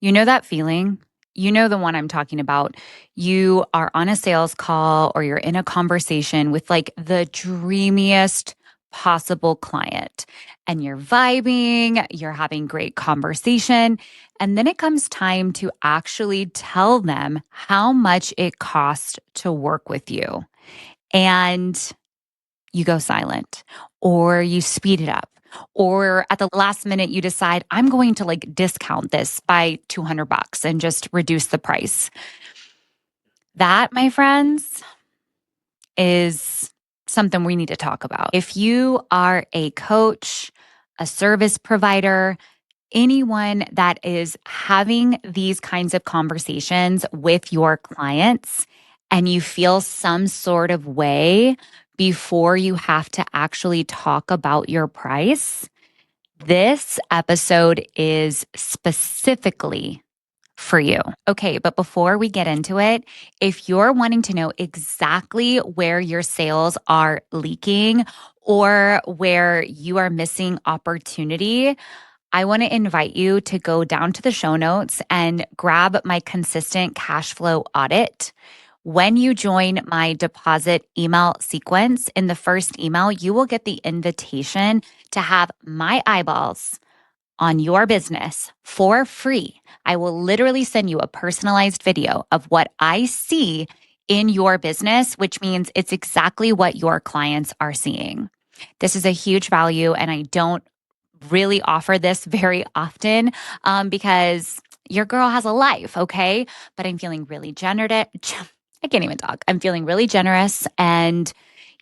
You know that feeling? You know the one I'm talking about. You are on a sales call or you're in a conversation with like the dreamiest possible client and you're vibing, you're having great conversation. And then it comes time to actually tell them how much it costs to work with you. And you go silent or you speed it up. Or at the last minute, you decide, I'm going to like discount this by 200 bucks and just reduce the price. That, my friends, is something we need to talk about. If you are a coach, a service provider, anyone that is having these kinds of conversations with your clients and you feel some sort of way before you have to actually talk about your price, this episode is specifically for you. Okay, but before we get into it, if you're wanting to know exactly where your sales are leaking or where you are missing opportunity, I want to invite you to go down to the show notes and grab my consistent cash flow audit. When you join my deposit email sequence, in the first email, you will get the invitation to have my eyeballs on your business for free. I will literally send you a personalized video of what I see in your business, which means it's exactly what your clients are seeing. This is a huge value, and I don't really offer this very often because your girl has a life, okay? But I'm feeling really generous. I can't even talk. I'm feeling really generous. And,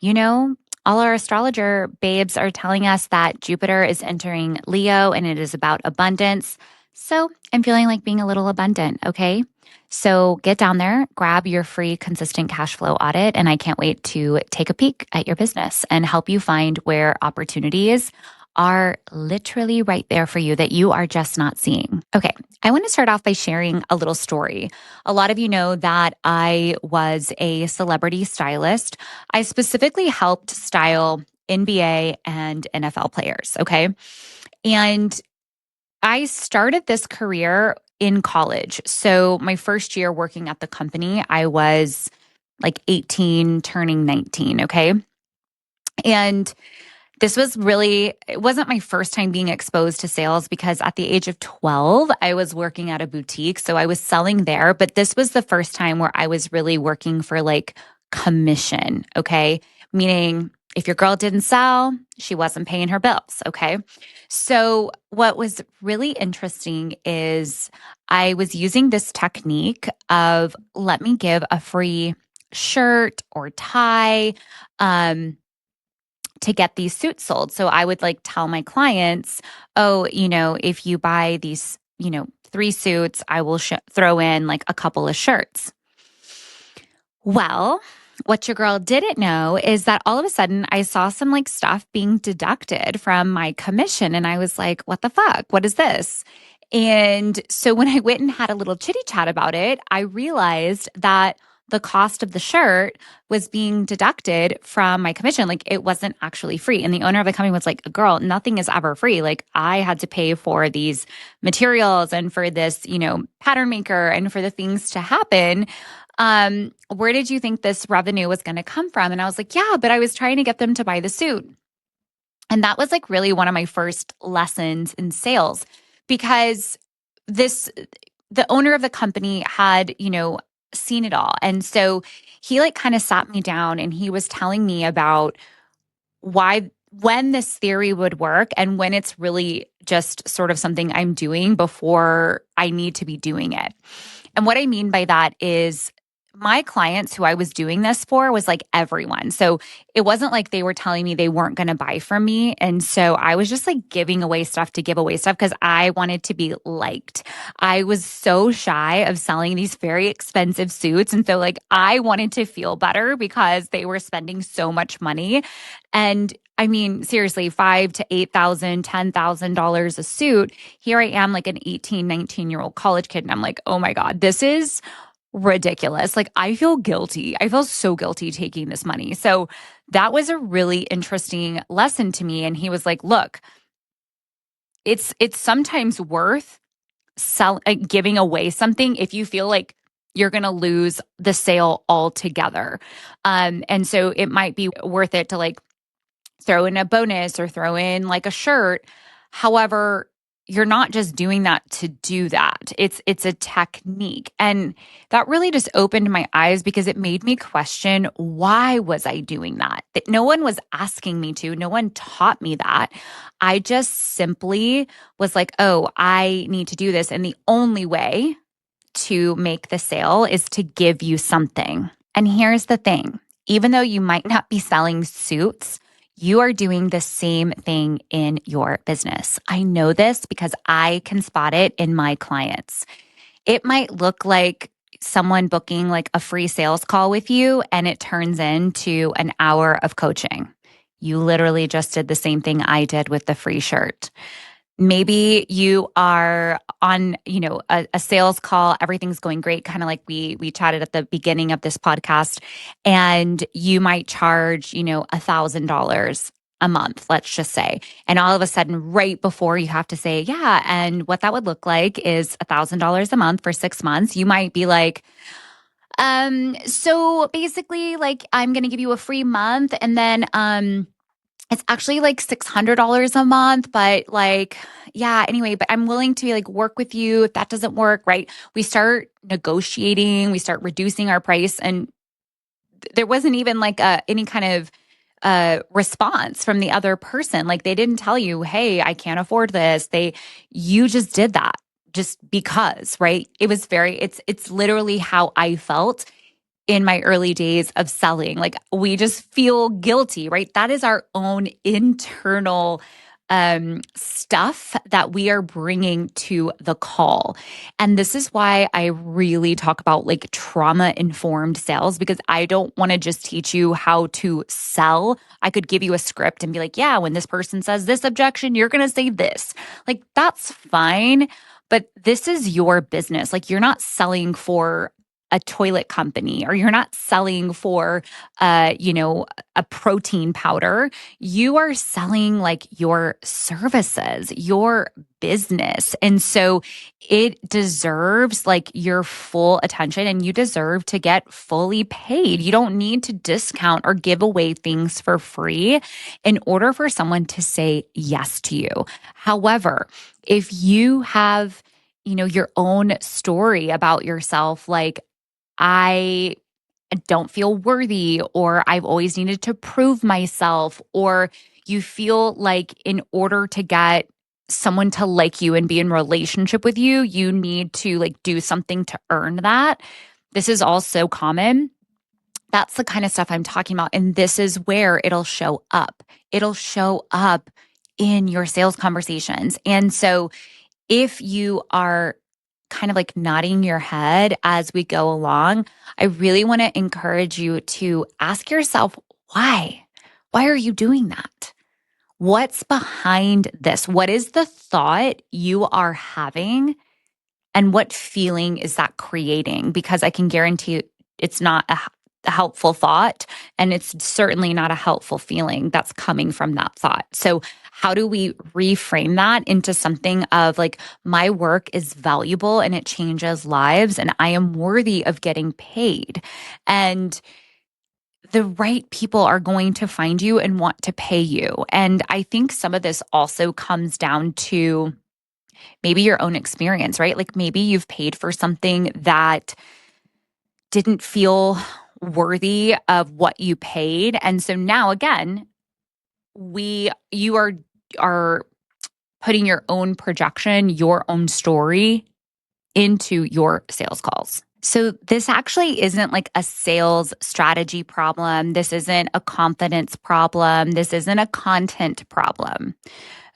you know, all our astrologer babes are telling us that Jupiter is entering Leo and it is about abundance. So I'm feeling like being a little abundant, okay? So get down there, grab your free consistent cash flow audit, and I can't wait to take a peek at your business and help you find where opportunities are literally right there for you that you are just not seeing. Okay, I want to start off by sharing a little story. A lot of you know that I was a celebrity stylist. I specifically helped style NBA and NFL players, okay? And I started this career in college. So my first year working at the company, I was like 18 turning 19, okay? And this was really, it wasn't my first time being exposed to sales because at the age of 12, I was working at a boutique. So I was selling there, but this was the first time where I was really working for like commission. Okay. Meaning if your girl didn't sell, she wasn't paying her bills. Okay. So what was really interesting is I was using this technique of let me give a free shirt or tie. To get these suits sold. So I would like tell my clients, oh, if you buy these, three suits, I will throw in like a couple of shirts. Well, what your girl didn't know is that all of a sudden I saw some like stuff being deducted from my commission. And I was like, what the fuck? What is this? And so when I went and had a little chitty chat about it, I realized that the cost of the shirt was being deducted from my commission. Like it wasn't actually free. And the owner of the company was like, girl, nothing is ever free. Like I had to pay for these materials and for this, pattern maker and for the things to happen. Where did you think this revenue was going to come from? And I was like, yeah, but I was trying to get them to buy the suit. And that was like really one of my first lessons in sales because the owner of the company had, seen it all. And so he like kind of sat me down and he was telling me about when this theory would work and when it's really just sort of something I'm doing before I need to be doing it. And what I mean by that is my clients who I was doing this for was like everyone. So it wasn't like they were telling me they weren't going to buy from me. And so I was just like giving away stuff to give away stuff because I wanted to be liked. I was so shy of selling these very expensive suits. And so like I wanted to feel better because they were spending so much money. And I mean, seriously, $5,000 to $8,000, $10,000 a suit. Here I am, like an 18, 19-year-old college kid. And I'm like, oh my God, this is ridiculous. Like I feel guilty. I feel so guilty taking this money. So that was a really interesting lesson to me. And he was like, look, it's sometimes worth giving away something if you feel like you're going to lose the sale altogether. And so it might be worth it to like throw in a bonus or throw in like a shirt. However, you're not just doing that to do that. It's a technique. And that really just opened my eyes because it made me question, why was I doing that? That no one was asking me to. No one taught me that. I just simply was like, "Oh, I need to do this." And the only way to make the sale is to give you something. And here's the thing, even though you might not be selling suits, you are doing the same thing in your business. I know this because I can spot it in my clients. It might look like someone booking like a free sales call with you and it turns into an hour of coaching. You literally just did the same thing I did with the free shirt. Maybe you are on, a sales call, everything's going great, kind of like we chatted at the beginning of this podcast, and you might charge, $1,000 a month, let's just say. And all of a sudden, right before you have to say, yeah, and what that would look like is $1,000 a month for 6 months, you might be like, so basically, like, I'm going to give you a free month, and then, it's actually like $600 a month, but like, yeah, anyway, but I'm willing to like work with you if that doesn't work, right? We start negotiating, we start reducing our price, and there wasn't even like any kind of response from the other person. Like they didn't tell you, "Hey, I can't afford this." You just did that just because, right? It's literally how I felt in my early days of selling. Like we just feel guilty, right? That is our own internal stuff that we are bringing to the call. And this is why I really talk about like trauma informed sales, because I don't want to just teach you how to sell. I could give you a script and be like, yeah, when this person says this objection, you're going to say this. Like that's fine. But this is your business. Like you're not selling for a toilet company, or you're not selling for, a protein powder. You are selling like your services, your business. And so it deserves like your full attention, and you deserve to get fully paid. You don't need to discount or give away things for free in order for someone to say yes to you. However, if you have your own story about yourself, like, I don't feel worthy, or I've always needed to prove myself, or you feel like in order to get someone to like you and be in relationship with you, you need to like do something to earn that. This is all so common. That's the kind of stuff I'm talking about. And this is where it'll show up. It'll show up in your sales conversations. And so if you are kind of like nodding your head as we go along, I really want to encourage you to ask yourself, why? Why are you doing that? What's behind this? What is the thought you are having? And what feeling is that creating? Because I can guarantee you it's not a helpful thought, and it's certainly not a helpful feeling that's coming from that thought. So how do we reframe that into something of like, my work is valuable and it changes lives, and I am worthy of getting paid, and the right people are going to find you and want to pay you. And I think some of this also comes down to maybe your own experience, right? Like maybe you've paid for something that didn't feel worthy of what you paid. And so now again, you are putting your own projection, your own story into your sales calls. So this actually isn't like a sales strategy problem. This isn't a confidence problem. This isn't a content problem.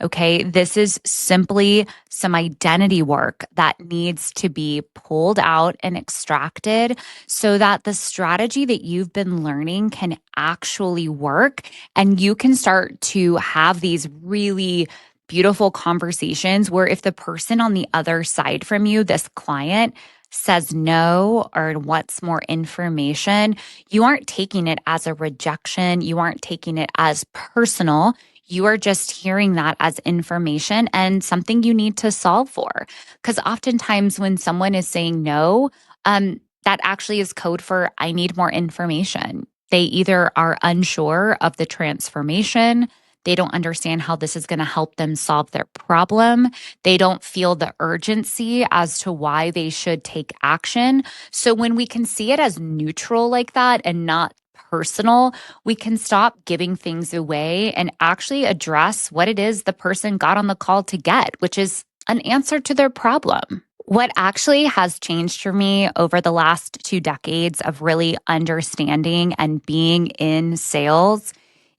Okay, this is simply some identity work that needs to be pulled out and extracted so that the strategy that you've been learning can actually work, and you can start to have these really beautiful conversations where if the person on the other side from you, this client, says no or wants more information, you aren't taking it as a rejection. You aren't taking it as personal. You are just hearing that as information and something you need to solve for. Because oftentimes when someone is saying no, that actually is code for I need more information. They either are unsure of the transformation, they don't understand how this is going to help them solve their problem. They don't feel the urgency as to why they should take action. So when we can see it as neutral like that and not personal, we can stop giving things away and actually address what it is the person got on the call to get, which is an answer to their problem. What actually has changed for me over the last 2 decades of really understanding and being in sales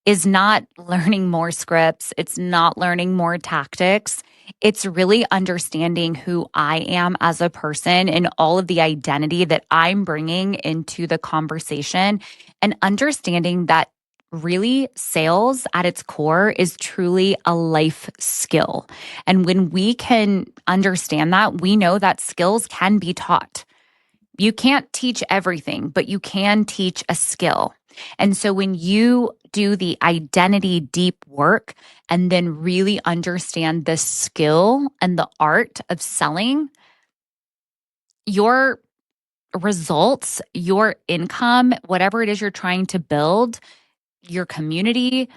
is not learning more scripts. It's not learning more tactics. It's really understanding who I am as a person and all of the identity that I'm bringing into the conversation, and understanding that really sales at its core is truly a life skill. And when we can understand that, we know that skills can be taught. You can't teach everything, but you can teach a skill. And so when you do the identity deep work and then really understand the skill and the art of selling, your results, your income, whatever it is you're trying to build, your community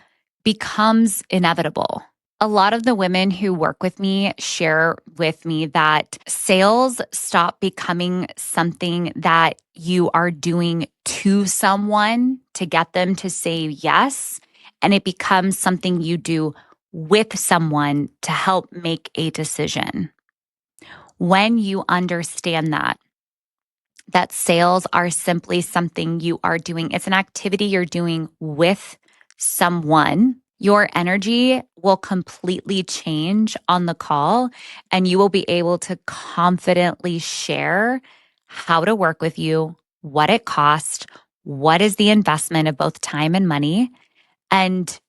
becomes inevitable. A lot of the women who work with me share with me that sales stop becoming something that you are doing to someone to get them to say yes, and it becomes something you do with someone to help make a decision. When you understand that sales are simply something you are doing, it's an activity you're doing with someone, your energy will completely change on the call, and you will be able to confidently share how to work with you, what it costs, what is the investment of both time and money. And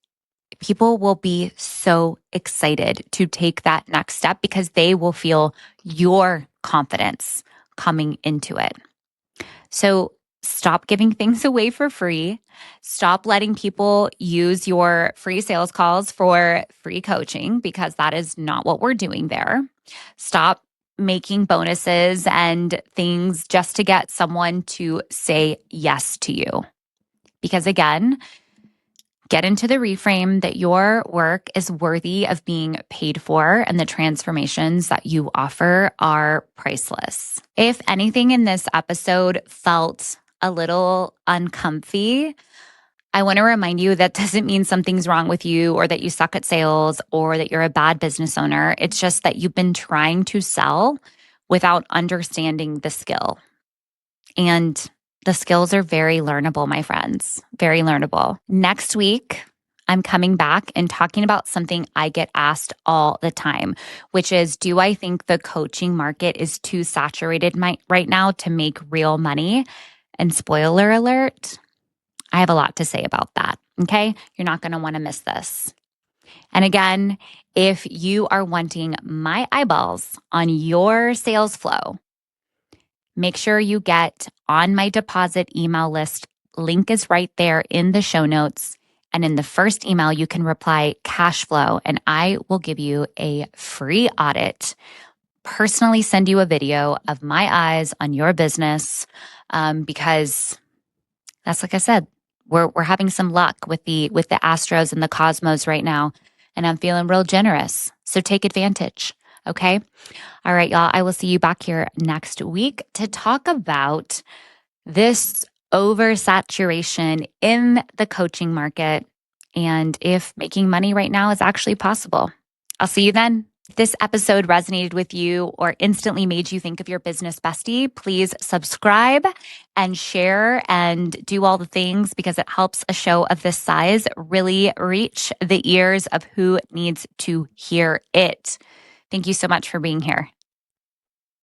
people will be so excited to take that next step because they will feel your confidence coming into it. So stop giving things away for free. Stop letting people use your free sales calls for free coaching, because that is not what we're doing there. Stop making bonuses and things just to get someone to say yes to you. Because again, get into the reframe that your work is worthy of being paid for, and the transformations that you offer are priceless. If anything in this episode felt a little uncomfy, I want to remind you that doesn't mean something's wrong with you or that you suck at sales or that you're a bad business owner. It's just that you've been trying to sell without understanding the skill. And the skills are very learnable, my friends, very learnable. Next week, I'm coming back and talking about something I get asked all the time, which is, do I think the coaching market is too saturated right now to make real money? And spoiler alert, I have a lot to say about that. Okay. You're not going to want to miss this. And again, if you are wanting my eyeballs on your sales flow, make sure you get on my deposit email list. Link is right there in the show notes. And in the first email, you can reply cash flow, and I will give you a free audit, personally send you a video of my eyes on your business, because that's, like I said, we're having some luck with the Astros and the Cosmos right now, and I'm feeling real generous. So take advantage. Okay. All right, y'all. I will see you back here next week to talk about this oversaturation in the coaching market and if making money right now is actually possible. I'll see you then. If this episode resonated with you or instantly made you think of your business bestie, please subscribe and share and do all the things, because it helps a show of this size really reach the ears of who needs to hear it. Thank you so much for being here.